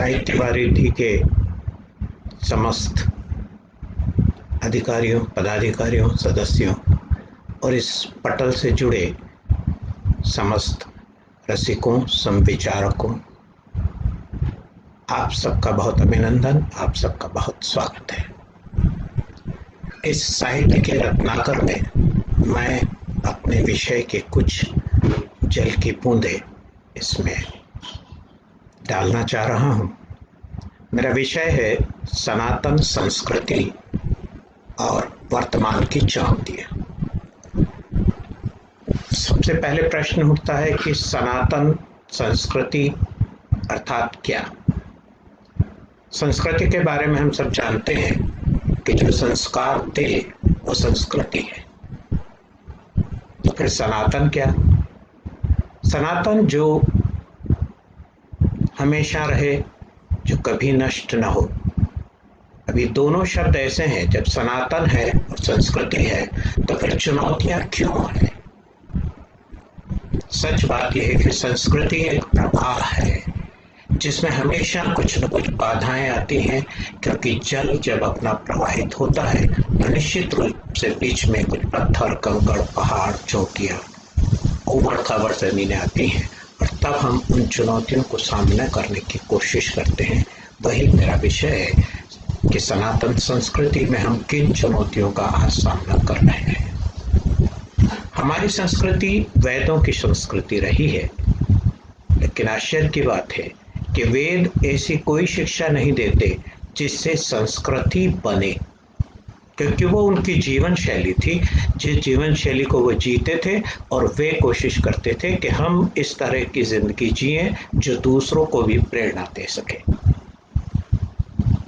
साहित्य वारिधि के समस्त अधिकारियों, पदाधिकारियों, सदस्यों और इस पटल से जुड़े समस्त रसिकों, समविचारकों, आप सबका बहुत अभिनंदन, आप सबका बहुत स्वागत है। इस साहित्य के रत्नाकर में मैं अपने विषय के कुछ जल की बूंदें इसमें डालना चाह रहा हूं। मेरा विषय है सनातन संस्कृति और वर्तमान की चुनौतियां। सबसे पहले प्रश्न उठता है कि सनातन संस्कृति अर्थात क्या? संस्कृति के बारे में हम सब जानते हैं कि जो संस्कार दे वो संस्कृति है। तो फिर सनातन क्या? सनातन जो हमेशा रहे, जो कभी नष्ट न हो। अभी दोनों शब्द ऐसे हैं, जब सनातन है और संस्कृति है तो फिर चुनौतियां क्यों है? सच बात यह है कि संस्कृति एक प्रवाह है जिसमें हमेशा कुछ न कुछ बाधाएं आती हैं, क्योंकि जल जब अपना प्रवाहित होता है तो निश्चित रूप से बीच में कुछ पत्थर, कंकड़, पहाड़, चोटियां, उबड़ खाबड़ जमीनें आती हैं और तब हम उन चुनौतियों को सामना करने की कोशिश करते हैं। वही मेरा विषय है कि सनातन संस्कृति में हम किन चुनौतियों का आज सामना कर रहे हैं। हमारी संस्कृति वेदों की संस्कृति रही है, लेकिन आश्चर्य की बात है कि वेद ऐसी कोई शिक्षा नहीं देते जिससे संस्कृति बने, क्योंकि वो उनकी जीवन शैली थी। जिस जीवन शैली को वो जीते थे और वे कोशिश करते थे कि हम इस तरह की जिंदगी जिएं जो दूसरों को भी प्रेरणा दे सके।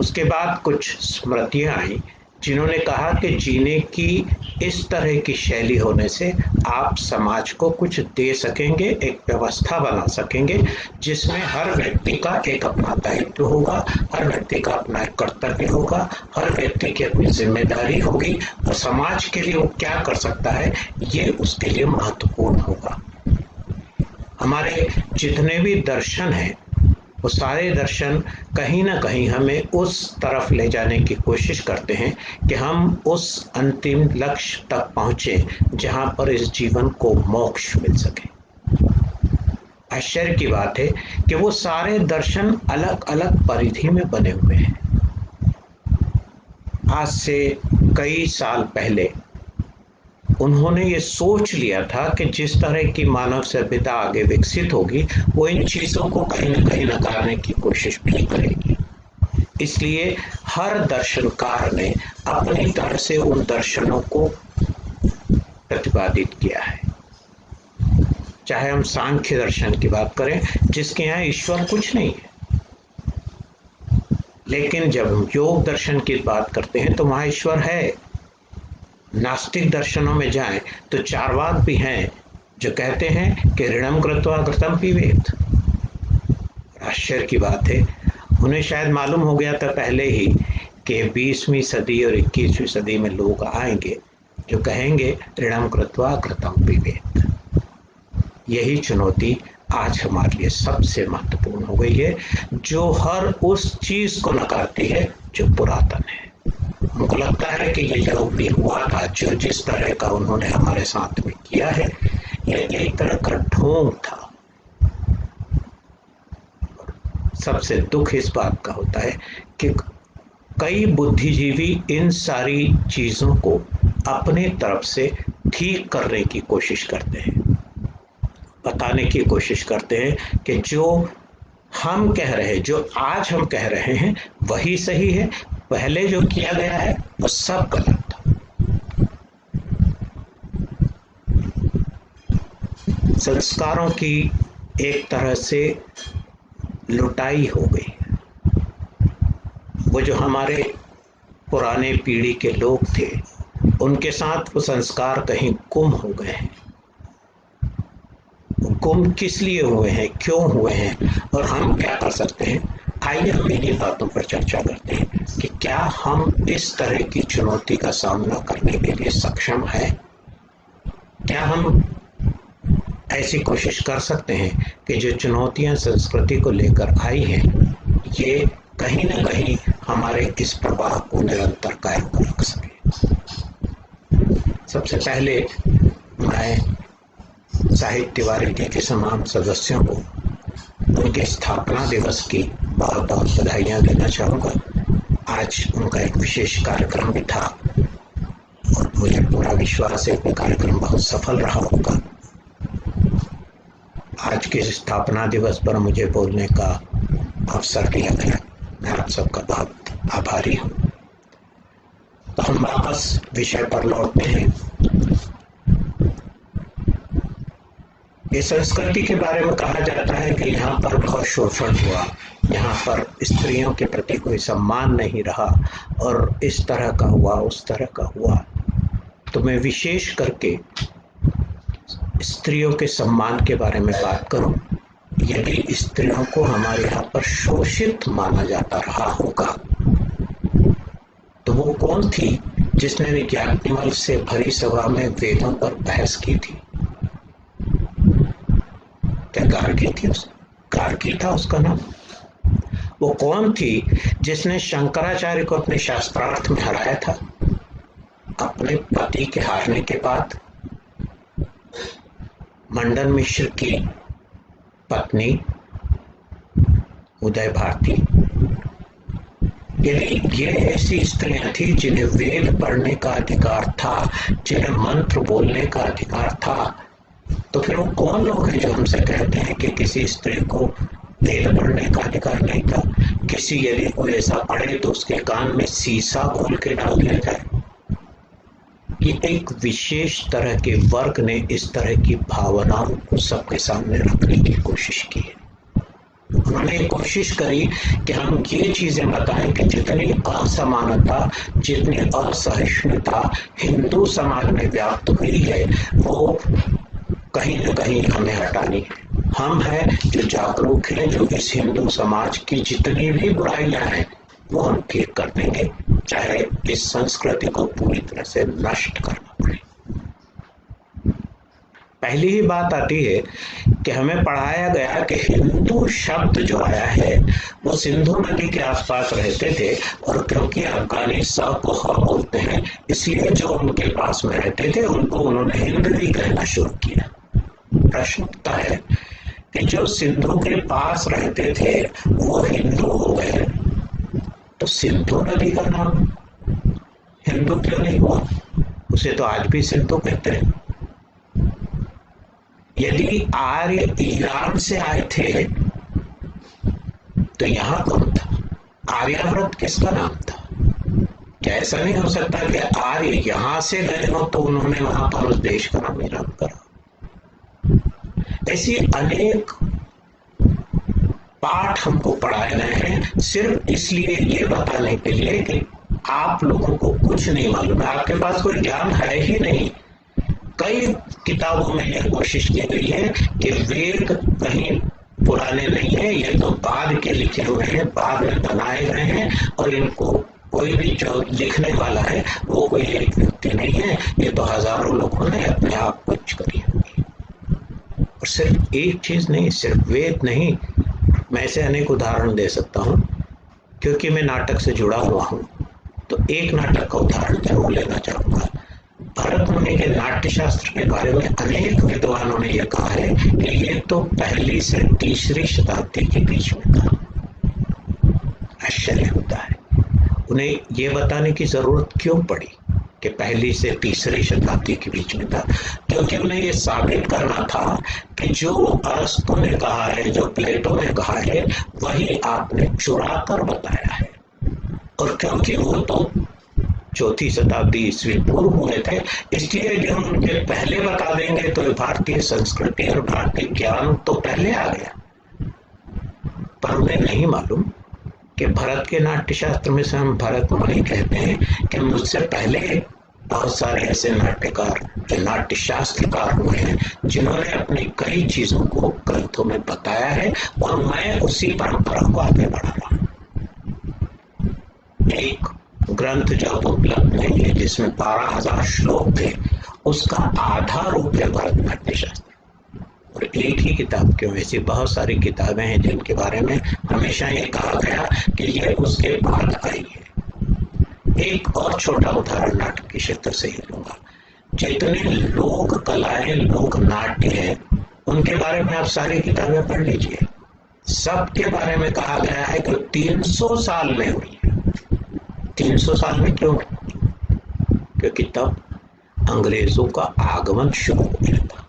उसके बाद कुछ स्मृतियां आई जिन्होंने कहा कि जीने की इस तरह की शैली होने से आप समाज को कुछ दे सकेंगे, एक व्यवस्था बना सकेंगे जिसमें हर व्यक्ति का एक अपना दायित्व होगा, हर व्यक्ति का अपना एक कर्तव्य होगा, हर व्यक्ति की अपनी जिम्मेदारी होगी और समाज के लिए वो क्या कर सकता है ये उसके लिए महत्वपूर्ण होगा। हमारे जितने भी दर्शन हैं वो सारे दर्शन कहीं ना कहीं हमें उस तरफ ले जाने की कोशिश करते हैं कि हम उस अंतिम लक्ष्य तक पहुंचे जहां पर इस जीवन को मोक्ष मिल सके। आश्चर्य की बात है कि वो सारे दर्शन अलग अलग परिधि में बने हुए हैं। आज से कई साल पहले उन्होंने ये सोच लिया था कि जिस तरह की मानव सभ्यता आगे विकसित होगी वो इन चीजों को कहीं ना कहीं नकारने की कोशिश भी करेगी। इसलिए हर दर्शनकार ने अपनी तरह से उन दर्शनों को प्रतिपादित किया है। चाहे हम सांख्य दर्शन की बात करें जिसके यहाँ ईश्वर कुछ नहीं है, लेकिन जब हम योग दर्शन की बात करते हैं तो वहां ईश्वर है। नास्तिक दर्शनों में जाएं तो चारवाक भी हैं जो कहते हैं कि ऋणम कृत्वा घृतम पिबेत। आश्चर्य की बात है, उन्हें शायद मालूम हो गया था पहले ही कि 20वीं सदी और 21वीं सदी में लोग आएंगे जो कहेंगे ऋणम कृत्वा घृतम पिबेत। यही चुनौती आज हमारे लिए सबसे महत्वपूर्ण हो गई है, जो हर उस चीज को नकारती है जो पुरातन है। हमको लगता है कि ये जो भी हुआ था, जो जिस तरह का उन्होंने हमारे साथ में किया है, ये एक तरह का ढोंग था। सबसे दुख इस बात का होता है कि कई बुद्धिजीवी इन सारी चीजों को अपने तरफ से ठीक करने की कोशिश करते हैं, बताने की कोशिश करते हैं कि जो हम कह रहे हैं, जो आज हम कह रहे हैं वही सही है, पहले जो किया गया है वो सब गलत था। संस्कारों की एक तरह से लुटाई हो गई। वो जो हमारे पुराने पीढ़ी के लोग थे उनके साथ वो संस्कार कहीं गुम हो गए हैं। गुम किस लिए हुए हैं, क्यों हुए हैं और हम क्या कर सकते हैं? आइए हम इन्हीं बातों पर चर्चा करते हैं कि क्या हम इस तरह की चुनौती का सामना करने के लिए सक्षम हैं? क्या हम ऐसी कोशिश कर सकते हैं कि जो चुनौतियां संस्कृति को लेकर आई हैं ये कहीं न कहीं हमारे इस प्रवाह को निरंतर कायम रख सके। सबसे पहले मैं साहित्य वारिधी के तमाम सदस्यों को उनके स्थापना दिवस की बहुत बहुत बधाइयाँ देना चाहूँगा। आज उनका एक विशेष कार्यक्रम भी था और मुझे पूरा विश्वास है कि कार्यक्रम बहुत सफल रहा होगा। आज के स्थापना दिवस पर मुझे बोलने का अवसर दिया गया, मैं आप सबका बहुत आभारी हूँ। तो हम वापस विषय पर लौटते हैं। इस संस्कृति के बारे में कहा जाता है कि यहाँ पर बहुत शोषण हुआ, यहाँ पर स्त्रियों के प्रति कोई सम्मान नहीं रहा और इस तरह का हुआ, उस तरह का हुआ। तो मैं विशेष करके स्त्रियों के सम्मान के बारे में बात करूं। यदि स्त्रियों को हमारे यहाँ पर शोषित माना जाता रहा होगा तो वो कौन थी जिसने विज्ञापन से भरी सभा में वेदों पर बहस की थी? क्या गार्गी था उसका नाम? वो कौन थी जिसने शंकराचार्य को अपने शास्त्रार्थ में हराया था? अपने पति के हारने के बाद मंडन मिश्र की पत्नी उदय भारती। ये ऐसी स्त्रियां थी जिन्हें वेद पढ़ने का अधिकार था, जिन्हें मंत्र बोलने का अधिकार था। तो फिर वो कौन लोग हैं जो हमसे कहते हैं कि किसी स्त्री को वेद पढ़ने का अधिकार नहीं था? किसी यदि कोई ऐसा पढ़े तो उसके कान में सीसा घोल के डाल दिया जाए। ये एक विशेष तरह के वर्ग ने इस तरह की भावनाओं को सबके सामने रखने की कोशिश की है। उन्होंने कोशिश करी कि हम ये चीजें बताएं कि जितनी असमानता, जितनी असहिष्णुता हिंदू समाज में व्याप्त हुई है वो कहीं न कहीं हमें हटानी है। हम हैं जो जागरूक हैं, जो इस हिंदू समाज की जितनी भी बुराइयां हैं वो हम ठीक कर देंगे, चाहे इस संस्कृति को पूरी तरह से नष्ट करना पड़े। पहली ही बात आती है कि हमें पढ़ाया गया कि हिंदू शब्द जो आया है वो सिंधु नदी के आसपास रहते थे और क्योंकि अफगानी सा को ह बोलते हैं इसलिए जो उनके पास में रहते थे उनको उन्होंने हिंदवी कहना शुरू किया। प्रश्न उठता है कि जो सिंधु के पास रहते थे वो हिंदू हो गए तो सिंधु नदी का नाम हिंदू क्यों नहीं हुआ? उसे तो आज भी सिंधु कहते हैं। यदि आर्य ईरान से आए थे तो यहाँ कौन था? आर्यावर्त किसका नाम था? क्या ऐसा नहीं हो सकता कि आर्य यहाँ से गए हो तो उन्होंने वहां पर उस देश का नाम ईरान करा? ऐसी अनेक पाठ हमको पढ़ाए गए हैं सिर्फ इसलिए ये बताने के लिए कि आप लोगों को कुछ नहीं मालूम है, आपके पास कोई ज्ञान है ही नहीं। कई किताबों में यह कोशिश की गई है कि वेद कहीं पुराने नहीं है, ये तो बाद के लिखे हुए हैं, बाद में बनाए गए हैं और इनको कोई भी जो लिखने वाला है वो कोई एक व्यक्ति नहीं है, ये तो हजारों लोगों ने अपने आप कुछ करी होगी। और सिर्फ एक चीज नहीं, सिर्फ वेद नहीं, मैं ऐसे अनेक उदाहरण दे सकता हूँ क्योंकि मैं नाटक से जुड़ा हुआ हूँ। तो एक नाटक का उदाहरण जरूर लेना चाहूंगा। भरत मुनि के नाट्य शास्त्र के बारे में अनेक विद्वानों ने यह कहा है कि ये तो पहली से तीसरी शताब्दी के बीच में था। आश्चर्य होता है, उन्हें यह बताने की जरूरत क्यों पड़ी कि पहली से तीसरी शताब्दी के बीच में था? क्योंकि उन्हें यह साबित करना था कि जो अरस्तु ने कहा है, जो प्लेटो ने कहा है, वही आपने चुरा कर बताया है। और क्योंकि वो तो चौथी शताब्दी ईस्वी पूर्व हुए थे, इसलिए यदि हम उनके पहले बता देंगे तो भारतीय संस्कृति और भारतीय ज्ञान तो पहले आ गया। पर उन्हें नहीं मालूम कि भरत के नाट्य शास्त्र में से हम भरत मुनि कहते हैं कि मुझसे पहले बहुत सारे ऐसे नाट्यकार, नाट्य शास्त्रकार हुए हैं जिन्होंने अपनी कई चीजों को ग्रंथों में बताया है और मैं उसी परंपरा को आगे बढ़ा रहा हूं। एक ग्रंथ जो उपलब्ध नहीं है जिसमें 12,000 श्लोक थे, उसका आधा रूप है भरतनाट्य शास्त्र। और एक ही किताब क्यों, ऐसी बहुत सारी किताबें हैं जिनके बारे में हमेशा ये कहा गया कि ये उसके बाद आई है। एक और छोटा उदाहरण नाटक के क्षेत्र से ही लूंगा। जितने लोक कलाएं, लोक नाट्य है, उनके बारे में आप सारी किताबें पढ़ लीजिए। सबके बारे में कहा गया है कि 300 साल में हुई है। 300 साल में क्यों? क्योंकि तब अंग्रेजों का आगमन शुरू हो गया था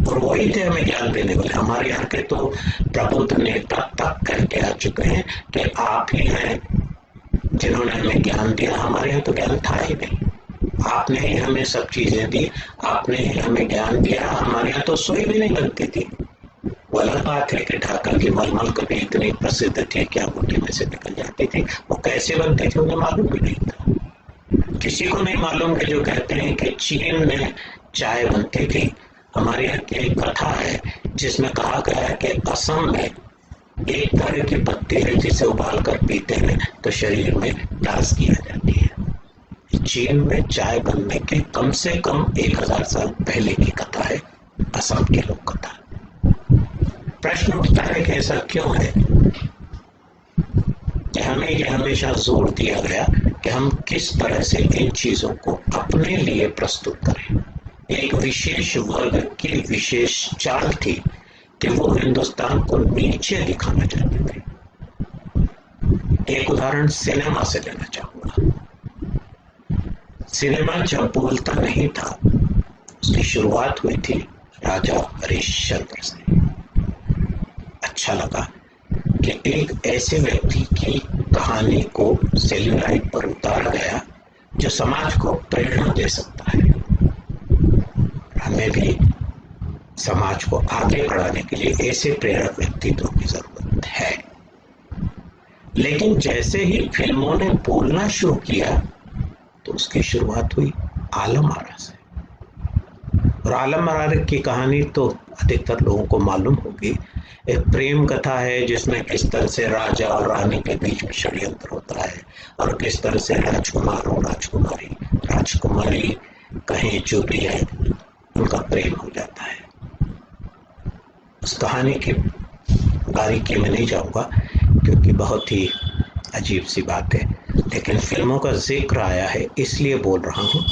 और वही थे हमें ज्ञान देने वाले। हमारे यहाँ के तो प्रबुद्ध नेता तक करके आ चुके हैं कि आप ही हैं जिन्होंने हमें ज्ञान दिया। हमारे यहाँ तो ज्ञान था ही नहीं, आपने ही हमें सब चीजें दी, आपने ही हमें ज्ञान दिया। हमारे यहाँ तो सुई भी नहीं बनती थी। वो अलग बात है कि ढाका की मलमल कभी इतनी प्रसिद्ध थी कि अंगूठी में से निकल जाती थी। वो कैसे बनती थी उन्हें मालूम भी नहीं था। किसी को नहीं मालूम कि जो कहते हैं कि चीन में चाय बनती थी। हमारे यहाँ की एक कथा है जिसमें कहा गया है कि असम में एक तरह की पत्ती है जिसे उबाल कर पीते हैं तो शरीर में ताजगी आ जाती है। चीन में चाय बनने के कम से कम 1000 साल पहले की कथा है, असम की लोक कथा। प्रश्न उठता है कि ऐसा क्यों है कि हमें ये हमेशा जोर दिया गया कि हम किस तरह से इन चीजों को अपने लिए प्रस्तुत करें। एक विशेष वर्ग की विशेष चाल थी कि वो हिंदुस्तान को नीचे दिखाना चाहते थे। एक उदाहरण सिनेमा से लेना चाहूंगा। सिनेमा जब बोलता नहीं था, उसकी शुरुआत हुई थी राजा हरिश्चंद्र से। अच्छा लगा कि एक ऐसे व्यक्ति की कहानी को सेल्यूलाइट पर उतारा गया जो समाज को प्रेरणा दे सकता है। हमें भी समाज को आगे बढ़ाने के लिए ऐसे प्रेरक व्यक्तित्वों की जरूरत है। लेकिन जैसे ही फिल्मों ने बोलना शुरू किया तो उसकी शुरुआत हुई आलम आरा से। और आलम आरा की कहानी तो अधिकतर लोगों को मालूम होगी। एक प्रेम कथा है जिसमें किस तरह से राजा और रानी के बीच में षड्यंत्र होता है और किस तरह से राजकुमार और राजकुमारी कहीं जो भी है उनका प्रेम हो जाता है। उस कहानी की बारीकी में नहीं जाऊंगा क्योंकि बहुत ही अजीब सी बात है, लेकिन फिल्मों का जिक्र आया है इसलिए बोल रहा हूं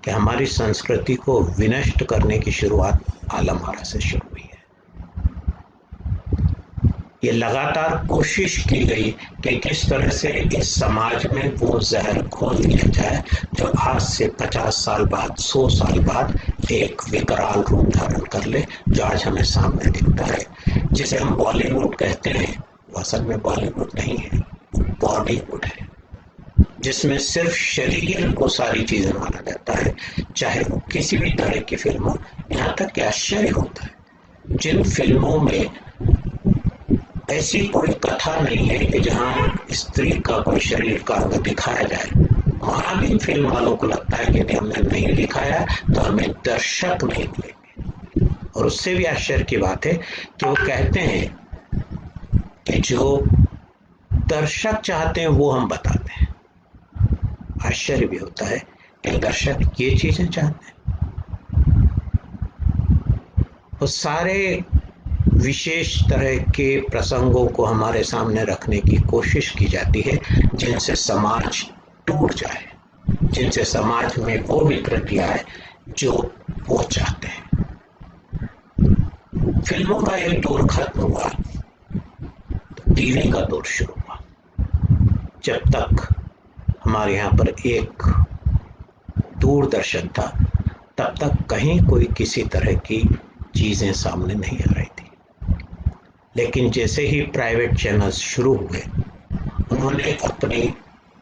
कि हमारी संस्कृति को विनष्ट करने की शुरुआत आलम आरा से शुरू हुई है। ये लगातार कोशिश की गई कि किस तरह से इस समाज में वो जहर घोल दिया जाए जो आज से 50 साल बाद, 100 साल बाद एक विकराल रूप धारण कर ले, जो आज हमें सामने दिखता है। जिसे हम बॉलीवुड कहते हैं वो असल में बॉलीवुड नहीं है, बॉलीवुड है, जिसमें सिर्फ शरीर को सारी चीजें माना जाता है, चाहे वो किसी भी तरह की फिल्म हो। यहाँ तक कि आश्चर्य होता है जिन फिल्मों में ऐसी कोई कथा नहीं है कि जहां स्त्री का कोई शरीर का अंग दिखाया जाए, वहां भी फिल्म वालों को लगता है कि हमने नहीं दिखाया तो हमें दर्शक नहीं मिलेंगे। और उससे भी आश्चर्य की बात है कि वो कहते हैं कि जो दर्शक चाहते हैं वो हम बताते हैं। आश्चर्य भी होता है कि दर्शक ये चीजें चाहते हैं। वो सारे विशेष तरह के प्रसंगों को हमारे सामने रखने की कोशिश की जाती है जिनसे समाज टूट जाए, जिनसे समाज में वो विकृति आए जो वो चाहते हैं। फिल्मों का एक दौर खत्म हुआ तो टीवी का दौर शुरू हुआ। जब तक हमारे यहाँ पर एक दूरदर्शन था तब तक कहीं कोई किसी तरह की चीजें सामने नहीं आ रही थी। लेकिन जैसे ही प्राइवेट चैनल्स शुरू हुए उन्होंने अपनी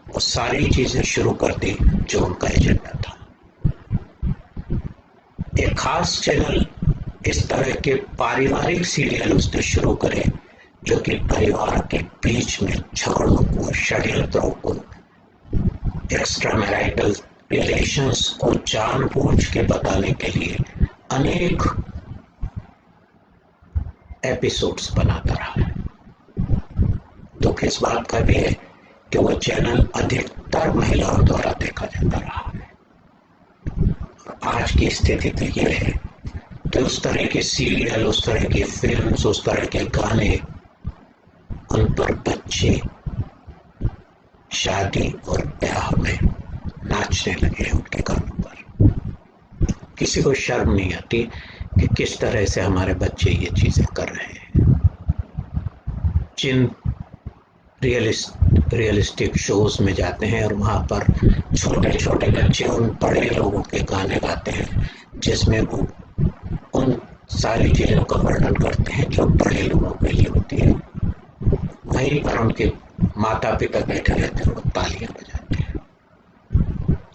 वो सारी चीजें शुरू कर दी जो उनका एजेंडा था। एक खास चैनल इस तरह के पारिवारिक सीरियल उसने शुरू करे जो कि परिवार के बीच में झगड़ों को, षड्यंत्रों को, एक्स्ट्रा मैरिटल रिलेशंस को जानबूझ के बताने के लिए अनेक एपिसोड्स बनाता रहा। दुख इस बात का भी है कि वह चैनल अधिकतर महिलाओं द्वारा देखा जाता रहा है। और आज की स्थिति तो यह है कि उस तरह के सीरियल, उस तरह की फिल्म्स, उस तरह के गाने, उन पर बच्चे शादी और ब्याह में नाचने लगे उनके गानों पर। किसी को शर्म नहीं आती कि किस तरह से हमारे बच्चे ये चीजें कर रहे हैं। जिन रियलिस्टिक शोज में जाते हैं और वहां पर छोटे छोटे बच्चे उन बड़े लोगों के गाने गाते हैं, जिसमें वो उन सारी चीजों का वर्णन करते हैं जो बड़े लोगों के लिए होती है। वहीं पर उनके माता पिता बैठे रहते हैं, वो तालियां बजाते हैं।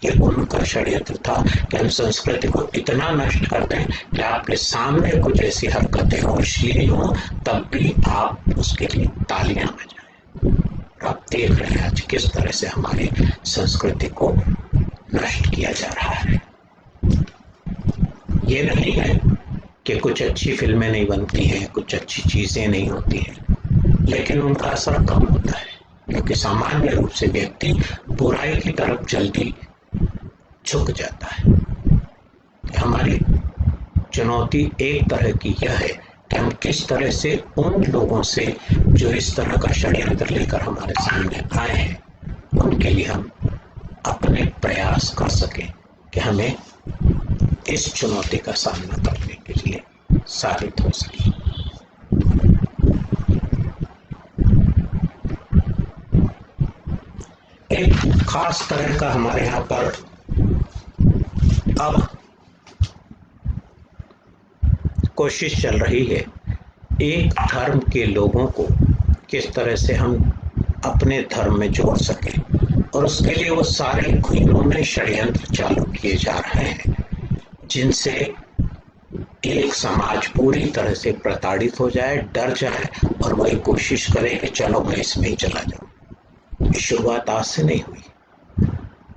ये उनका षड्यंत्र था कि हम संस्कृति को इतना नष्ट कर दें कि आपके सामने कुछ ऐसी हरकतें हो, अश्लील हो, तब भी आप उसके लिए तालियां बजाएं। आप देख रहे हैं आज किस तरह से हमारी संस्कृति को नष्ट किया जा रहा है। ये नहीं है कि कुछ अच्छी फिल्में नहीं बनती हैं, कुछ अच्छी चीजें नहीं होती हैं, लेकिन उनका असर कम होता है क्योंकि सामान्य रूप से व्यक्ति बुराई की तरफ जल्दी झुक जाता है। हमारी चुनौती एक तरह की यह है कि हम किस तरह से उन लोगों से जो इस तरह का षड्यंत्र लेकर हमारे सामने आए हैं, उनके लिए हम अपने प्रयास कर सकें कि हमें इस चुनौती का सामना करने के लिए साबित हो सके। एक खास तरह का हमारे यहाँ पर अब कोशिश चल रही है एक धर्म के लोगों को किस तरह से हम अपने धर्म में जोड़ सकें, और उसके लिए वो सारे उन्होंने षड्यंत्र चालू किए जा रहे हैं जिनसे एक समाज पूरी तरह से प्रताड़ित हो जाए, डर जाए और वही कोशिश करे कि चलो मैं इसमें ही चला जाऊं। शुरुआत आज से नहीं हुई,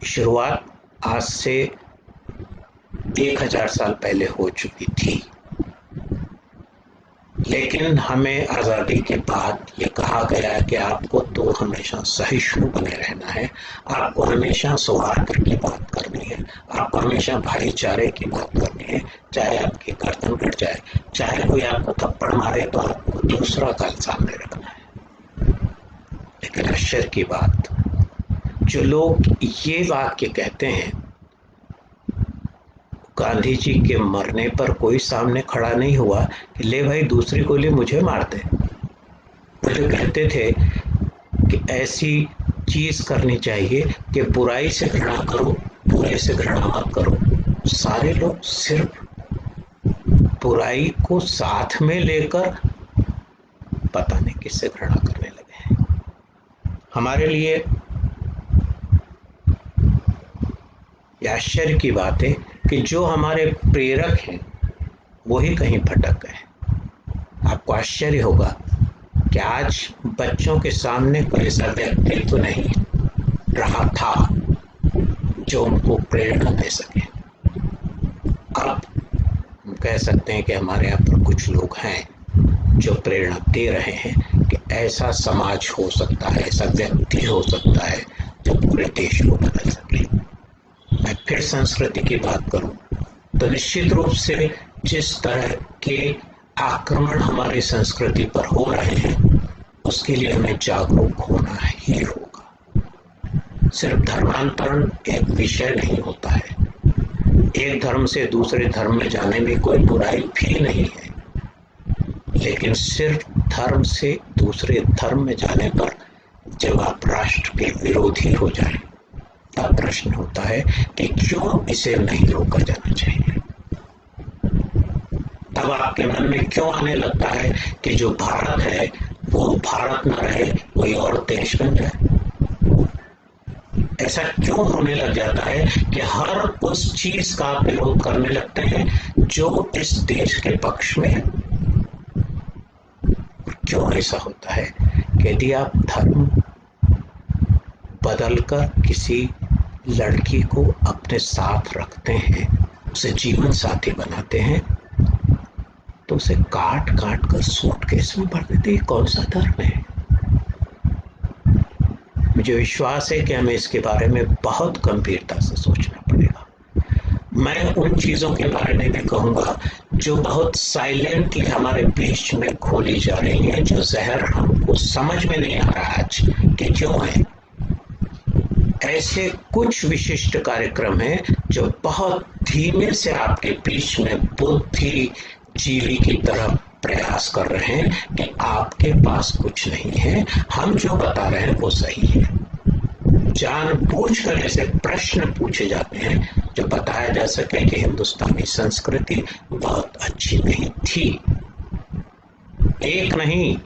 शुरुआत आज से 1000 साल पहले हो चुकी थी, लेकिन हमें आजादी के बाद ये कहा गया कि आपको तो हमेशा सहिष्णु बने रहना है, आपको हमेशा सौहार्द की बात करनी है, आपको हमेशा भाईचारे की बात करनी है, चाहे आपकी गर्दन कट जाए, चाहे कोई आपको थप्पड़ मारे तो आपको दूसरा गाल सामने रखना है। लेकिन आश्चर्य की बात, जो लोग ये वाक्य कहते हैं, गांधी जी के मरने पर कोई सामने खड़ा नहीं हुआ कि ले भाई दूसरी गोली मुझे मार दे। वो जो कहते थे कि ऐसी चीज करनी चाहिए कि बुराई से घृणा करो, बुरे से घृणा मत करो, सारे लोग सिर्फ बुराई को साथ में लेकर पता नहीं किससे घृणा करने लगे हैं। हमारे लिए आश्चर्य की बात है कि जो हमारे प्रेरक हैं वही कहीं भटक गए। आपको आश्चर्य होगा कि आज बच्चों के सामने कोई ऐसा व्यक्तित्व तो नहीं रहा था जो उनको प्रेरणा दे सके। अब हम कह सकते हैं कि हमारे यहाँ पर कुछ लोग हैं जो प्रेरणा दे रहे हैं कि ऐसा समाज हो सकता है, ऐसा व्यक्ति हो सकता है जो पूरे देश को बदल सके। मैं फिर संस्कृति की बात करूं तो निश्चित रूप से जिस तरह के आक्रमण हमारी संस्कृति पर हो रहे हैं उसके लिए हमें जागरूक होना ही होगा। सिर्फ धर्मांतरण एक विषय नहीं होता है, एक धर्म से दूसरे धर्म में जाने में कोई बुराई भी नहीं है, लेकिन सिर्फ धर्म से दूसरे धर्म में जाने पर जब आप राष्ट्र के विरोधी हो जाए तब प्रश्न होता है कि क्यों इसे नहीं रोका जाना चाहिए। तब आपके मन में क्यों आने लगता है कि जो भारत है वो भारत न रहे, कोई और देश बन जाए। ऐसा क्यों होने लग जाता है कि हर उस चीज का विरोध करने लगते हैं जो इस देश के पक्ष में है। क्यों ऐसा होता है कि यदि आप धर्म बदलकर किसी लड़की को अपने साथ रखते हैं, उसे जीवन साथी बनाते हैं, तो उसे काट काट कर सूटकेस में भर देते हैं। कौन सा धर्म है? मुझे विश्वास है कि हमें इसके बारे में बहुत गंभीरता से सोचना पड़ेगा। मैं उन चीजों के बारे में भी कहूंगा जो बहुत साइलेंटली हमारे बीच में खोली जा रही है, जो जहर हमको समझ में नहीं आ रहा आज कि क्यों है। ऐसे कुछ विशिष्ट कार्यक्रम हैं जो बहुत धीमे से आपके बीच में बुद्धिजीवी की तरह प्रयास कर रहे हैं कि आपके पास कुछ नहीं है, हम जो बता रहे हैं वो सही है। जानबूझकर ऐसे प्रश्न पूछे जाते हैं जो बताया जा सके कि हिंदुस्तानी संस्कृति बहुत अच्छी नहीं थी। एक नहीं,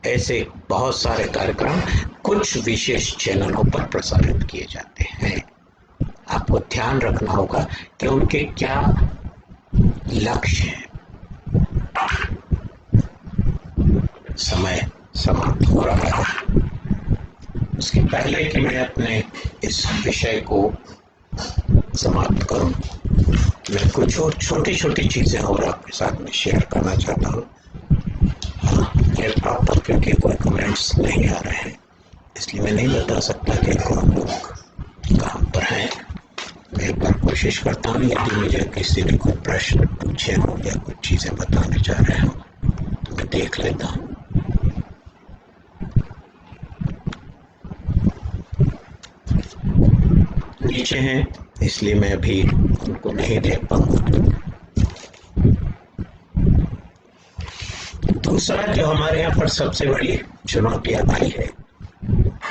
ऐसे बहुत सारे कार्यक्रम कुछ विशेष चैनलों पर प्रसारित किए जाते हैं। आपको ध्यान रखना होगा कि उनके क्या लक्ष्य हैं। समय समाप्त हो रहा है। उसके पहले कि मैं अपने इस विषय को समाप्त करूं, मैं कुछ और छोटी छोटी चीजें और आपके साथ में शेयर करना चाहता हूं। लैपटॉप पर क्योंकि कोई कमेंट्स नहीं आ रहे हैं, इसलिए मैं नहीं बता सकता कि कौन लोग कहाँ पर हैं। मैं एक बार कोशिश करता हूँ, यदि मुझे किसी ने कोई प्रश्न पूछे हो या कुछ चीजें बताने चाह रहे हो तो मैं देख लेता हूँ। नीचे हैं, इसलिए मैं अभी उनको नहीं देख पाऊंगा। दूसरा जो हमारे यहाँ पर सबसे बड़ी चुनौती आई है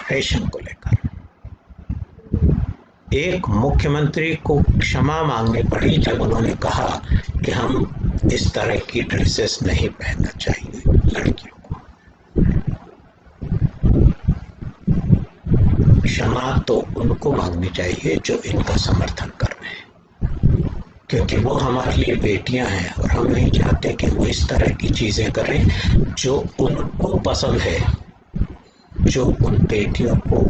फैशन को लेकर। एक मुख्यमंत्री को क्षमा मांगनी पड़ी जब उन्होंने कहा कि हम इस तरह की ड्रेसेस नहीं पहनना चाहिए लड़कियों को। क्षमा तो उनको मांगनी चाहिए जो इनका समर्थन कर रहे हैं, क्योंकि वो हमारे लिए बेटियां हैं और हम नहीं चाहते कि वो इस तरह की चीजें करें जो उनको पसंद है, जो उन बेटियों को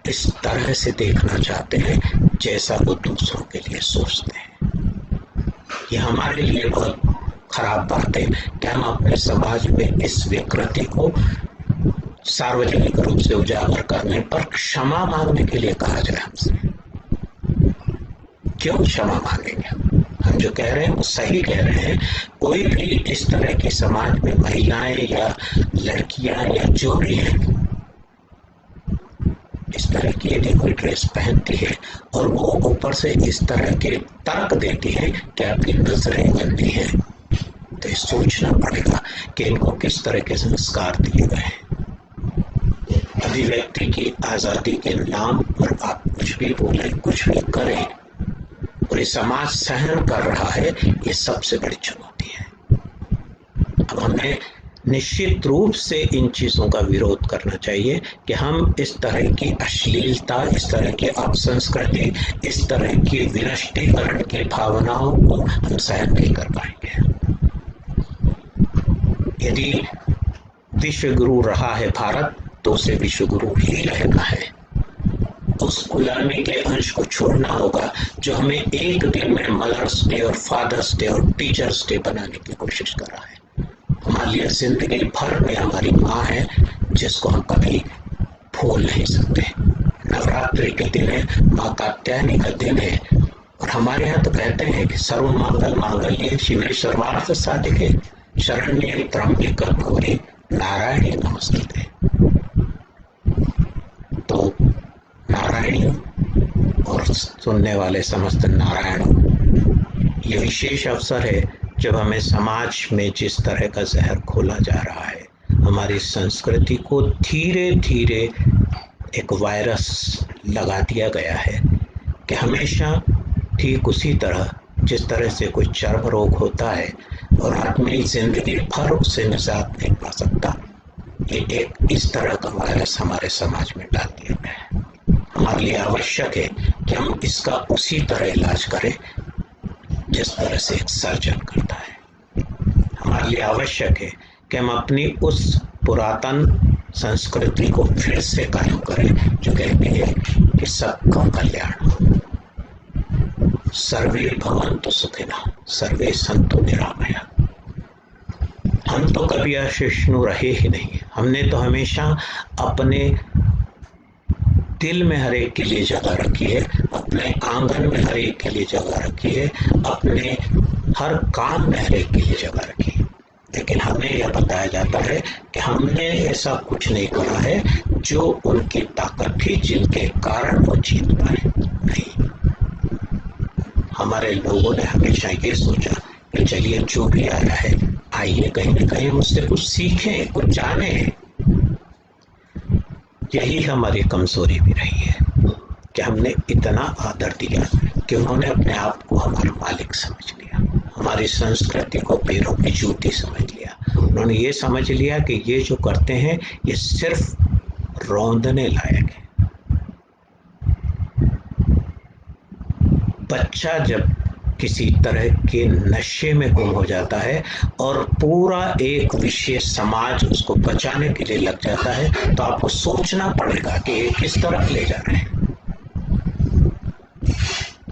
इस तरह से देखना चाहते हैं जैसा वो दूसरों के लिए सोचते हैं। ये हमारे लिए बहुत खराब बात है कि हम अपने समाज में इस विकृति को सार्वजनिक रूप से उजागर करने पर क्षमा मांगने के लिए कहा जाए हमसे। क्यों क्षमा मांगेंगे? हम जो कह रहे हैं वो सही कह रहे हैं। कोई भी इस तरह की समाज में महिलाएं या लड़कियां या जो भी है इस तरह की यदि कोई ड्रेस पहनती है और वो ऊपर से इस तरह के तर्क देती है कि आपकी नजरें गंदी हैं, तो ये सोचना पड़ेगा कि इनको किस तरह के संस्कार दिए गए हैं। अभिव्यक्ति की आजादी के नाम पर आप कुछ भी बोलें, कुछ भी करें और ये समाज सहन कर रहा है, ये सबसे बड़ी चुनौती है। अब हमें निश्चित रूप से इन चीजों का विरोध करना चाहिए कि हम इस तरह की अश्लीलता, इस तरह की अपसंस्कृति, इस तरह की विनष्टीकरण की भावनाओं को हम सहन नहीं कर पाएंगे। यदि विश्व गुरु रहा है भारत, तो उसे विश्व गुरु ही रहना है। उस गुलामी के अंश को छोड़ना होगा जो हमें एक दिन में मदर्स डे और फादर्स डे और टीचर्स डे बनाने की कोशिश कर रहा है। हमारे लिए जिंदगी भर में हमारी माँ है जिसको हम कभी भूल नहीं सकते। नवरात्रि के दिन है, माँ कात्यायनी का दिन है और हमारे यहाँ तो कहते हैं कि सर्व मंगल मांगल्ये शिवे सर्वार्थ साधिके शरण्ये त्र्यंबके गौरी नारायणी नमस्ते। तो नारायणी और सुनने वाले समस्त नारायणों, ये विशेष अवसर है जब हमें समाज में जिस तरह का जहर खोला जा रहा है, हमारी संस्कृति को धीरे धीरे एक वायरस लगा दिया गया है कि हमेशा ठीक उसी तरह जिस तरह से कोई चर्म रोग होता है और आदमी जिंदगी भर उससे निजात नहीं पा सकता, ये एक इस तरह का वायरस हमारे समाज में डाल दिया गया है। हमारे लिए आवश्यक है कि हम इसका उसी तरह इलाज करें जिस तरह से एक सर्जन करता है। हमारे लिए आवश्यक है कि हम अपनी उस पुरातन संस्कृति को फिर से कायम करें जो कहती है कि सबका कल्याण हो। सर्वे भवन्तु सुखिनः सर्वे सन्तु निरामया। हम तो कभी असहिष्णु रहे ही नहीं। हमने तो हमेशा अपने दिल में हर एक के लिए जगह रखी है, अपने आंगन में हर एक के लिए जगह रखी है, अपने हर काम में हर एक के लिए जगह रखी, लेकिन हमें यह बताया जाता है कि हमने ऐसा कुछ नहीं करा है जो उनकी ताकत थी जिनके कारण वो जीत पाए। नहीं, हमारे लोगों ने हमेशा ये सोचा कि चलिए जो भी आया है, आइए कहीं न कहीं उससे कुछ सीखें, कुछ जाने। यही हमारी कमजोरी भी रही है कि हमने इतना आदर दिया कि उन्होंने अपने आप को हमारा मालिक समझ लिया, हमारी संस्कृति को पैरों की जूती समझ लिया। उन्होंने ये समझ लिया कि ये जो करते हैं ये सिर्फ रौंदने लायक है। बच्चा जब किसी तरह के नशे में गुम हो जाता है और पूरा एक विशेष समाज उसको बचाने के लिए लग जाता है, तो आपको सोचना पड़ेगा कि ये किस तरफ ले जा रहे हैं।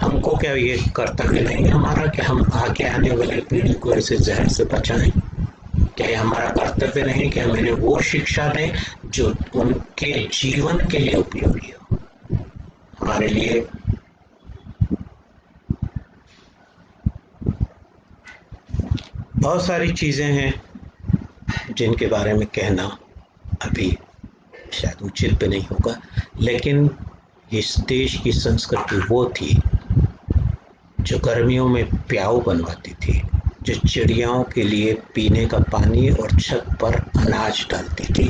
हमको क्या ये कर्तव्य नहीं हमारा कि हम आगे आने वाली पीढ़ी को ऐसे जहर से बचाएं? क्या ये हमारा कर्तव्य नहीं कि हम इन्हें वो शिक्षा दें जो उनके जीवन के लिए उपयोगी हो? हमारे लिए बहुत सारी चीजें हैं जिनके बारे में कहना अभी शायद उचित भी नहीं होगा, लेकिन इस देश की संस्कृति वो थी जो गर्मियों में प्याऊ बनवाती थी, जो चिड़ियाओं के लिए पीने का पानी और छत पर अनाज डालती थी,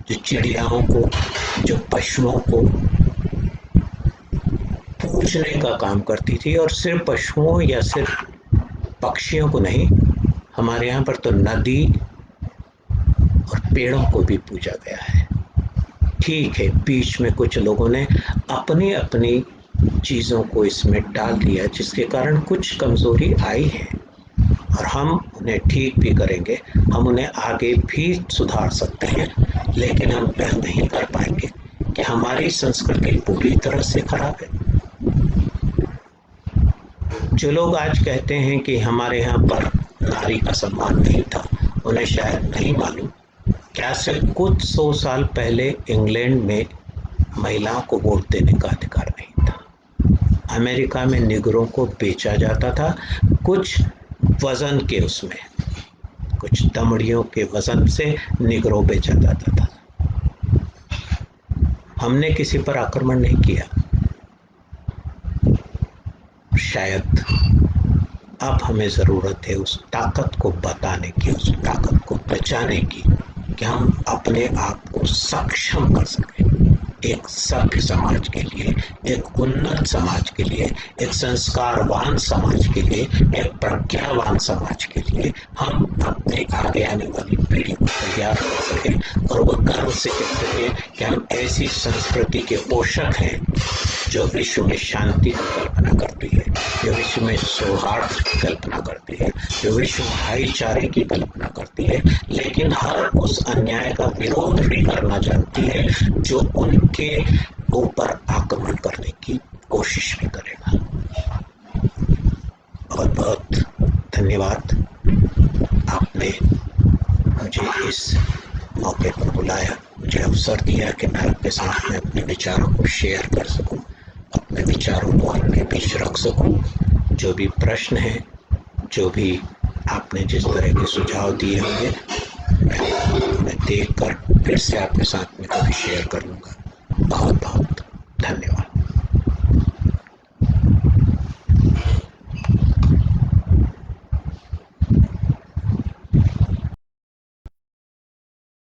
जो चिड़ियाओं को, जो पशुओं को पूजने का काम करती थी। और सिर्फ पशुओं या सिर्फ पक्षियों को नहीं, हमारे यहाँ पर तो नदी और पेड़ों को भी पूजा गया है। ठीक है, बीच में कुछ लोगों ने अपनी अपनी चीज़ों को इसमें डाल दिया, जिसके कारण कुछ कमज़ोरी आई है और हम उन्हें ठीक भी करेंगे, हम उन्हें आगे भी सुधार सकते हैं, लेकिन हम यह नहीं कर पाएंगे कि हमारी संस्कृति पूरी तरह से खराब है। जो लोग आज कहते हैं कि हमारे यहाँ पर नारी का सम्मान नहीं था, उन्हें शायद नहीं मालूम क्या से कुछ 100 साल पहले इंग्लैंड में महिलाओं को वोट देने का अधिकार नहीं था। अमेरिका में निगरों को बेचा जाता था, कुछ वजन के, उसमें कुछ दमड़ियों के वजन से निगरों बेचा जाता था। हमने किसी पर आक्रमण नहीं किया। शायद अब हमें जरूरत है उस ताकत को बताने की, उस ताकत को बचाने की, कि हम अपने आप को सक्षम कर सकें एक सभ्य समाज के लिए, एक उन्नत समाज के लिए, एक संस्कारवान समाज के लिए, एक प्रज्ञावान समाज के लिए हम अपने आगे आने वाली पीढ़ी को तैयार कर सकें और वो गर्व से कह सकें कि हम ऐसी संस्कृति के पोषक हैं जो विश्व में शांति की कल्पना करती है, जो विश्व में सौहार्द की कल्पना करती है, जो विश्व में भाईचारे की कल्पना करती है, लेकिन हर उस अन्याय का विरोध भी करना जानती है जो उनके ऊपर आक्रमण करने की कोशिश भी करेगा। बहुत बहुत धन्यवाद, आपने मुझे इस मौके पर बुलाया, मुझे अवसर दिया कि मैं आपके साथ में अपने विचारों को शेयर कर सकूं, अपने विचारों को अपने बीच रख सकूं। जो भी प्रश्न हैं, जो भी आपने जिस तरह के सुझाव दिए होंगे, मैं देखकर फिर से आपके साथ में कभी शेयर कर लूँगा। बहुत बहुत धन्यवाद।